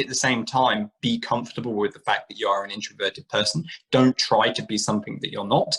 at the same time, be comfortable with the fact that you are an introverted person. Don't try to be something that you're not.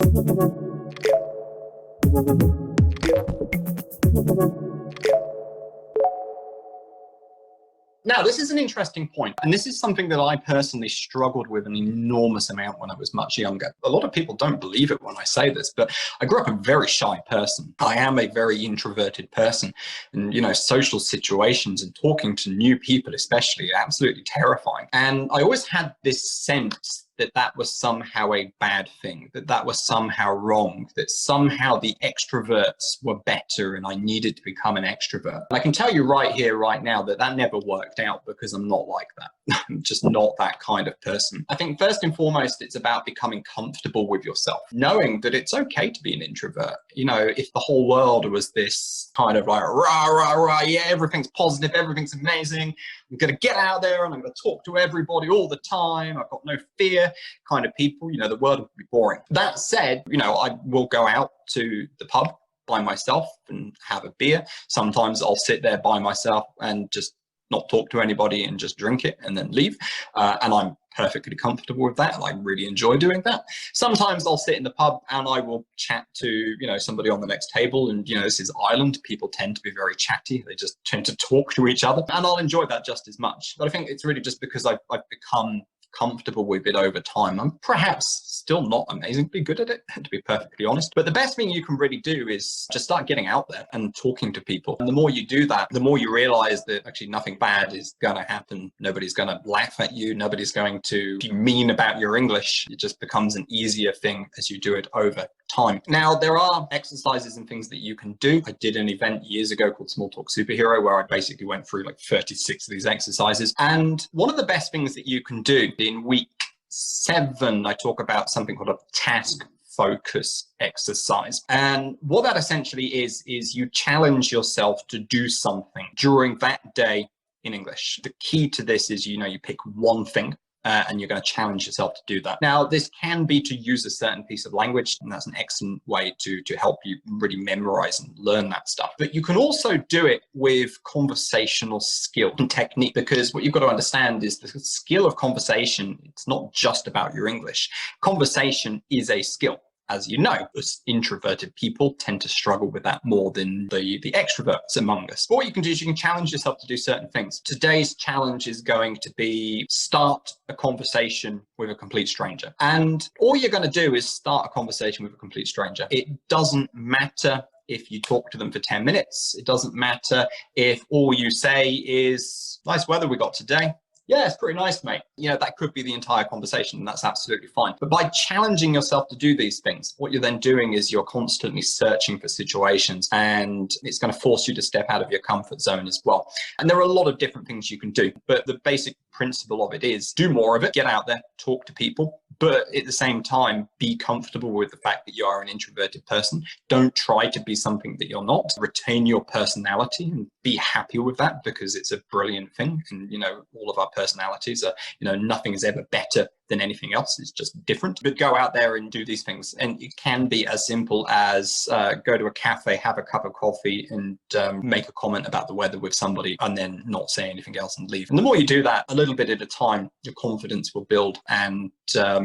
Now, this is an interesting point, and this is something that I personally struggled with an enormous amount when I was much younger. A lot of people don't believe it when I say this, but I grew up a very shy person. I am a very introverted person, and social situations and talking to new people especially are absolutely terrifying. And I always had this sense that was somehow a bad thing, that was somehow wrong, that somehow the extroverts were better and I needed to become an extrovert. And I can tell you right here, right now, that never worked out because I'm not like that. I'm just not that kind of person. I think first and foremost, it's about becoming comfortable with yourself, knowing that it's okay to be an introvert. If the whole world was this kind of like, rah, rah, rah, yeah, everything's positive, everything's amazing, I'm going to get out there and I'm going to talk to everybody all the time, I've got no fear kind of people, the world would be boring. That said, I will go out to the pub by myself and have a beer. Sometimes I'll sit there by myself and just not talk to anybody and just drink it and then leave. And I'm perfectly comfortable with that. I really enjoy doing that. Sometimes I'll sit in the pub and I will chat to, somebody on the next table. And, this is Ireland. People tend to be very chatty. They just tend to talk to each other. And I'll enjoy that just as much. But I think it's really just because I've become comfortable with it over time. I'm perhaps still not amazingly good at it, to be perfectly honest. But the best thing you can really do is just start getting out there and talking to people. And the more you do that, the more you realize that actually nothing bad is going to happen. Nobody's going to laugh at you. Nobody's going to be mean about your English. It just becomes an easier thing as you do it over time. Now, there are exercises and things that you can do. I did an event years ago called Small Talk Superhero, where I basically went through like 36 of these exercises. And one of the best things that you can do in week 7, I talk about something called a task focus exercise. And what that essentially is you challenge yourself to do something during that day in English. The key to this is, you pick one thing. And you're going to challenge yourself to do that. Now, this can be to use a certain piece of language, and that's an excellent way to help you really memorize and learn that stuff. But you can also do it with conversational skill and technique, because what you've got to understand is the skill of conversation, it's not just about your English. Conversation is a skill. As you know, us introverted people tend to struggle with that more than the extroverts among us. But what you can do is you can challenge yourself to do certain things. Today's challenge is going to be start a conversation with a complete stranger. And all you're going to do is start a conversation with a complete stranger. It doesn't matter if you talk to them for 10 minutes. It doesn't matter if all you say is, nice weather we got today. Yeah, it's pretty nice, mate. That could be the entire conversation, and that's absolutely fine. But by challenging yourself to do these things, what you're then doing is you're constantly searching for situations, and it's going to force you to step out of your comfort zone as well. And there are a lot of different things you can do, but the basic principle of it is do more of it, get out there, talk to people, but at the same time, be comfortable with the fact that you are an introverted person. Don't try to be something that you're not. Retain your personality and be happy with that, because it's a brilliant thing. And, all of our personalities are, nothing is ever better than anything else. It's just different. But go out there and do these things. And it can be as simple as go to a cafe, have a cup of coffee, and make a comment about the weather with somebody, and then not say anything else and leave. And the more you do that, a little bit at a time, your confidence will build, and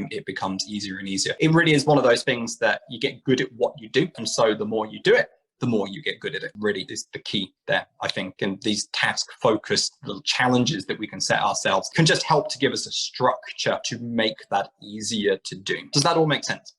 it becomes easier and easier. It really is one of those things that you get good at what you do. And so the more you do it, the more you get good at it. Really is the key there, I think. And these task-focused little challenges that we can set ourselves can just help to give us a structure to make that easier to do. Does that all make sense?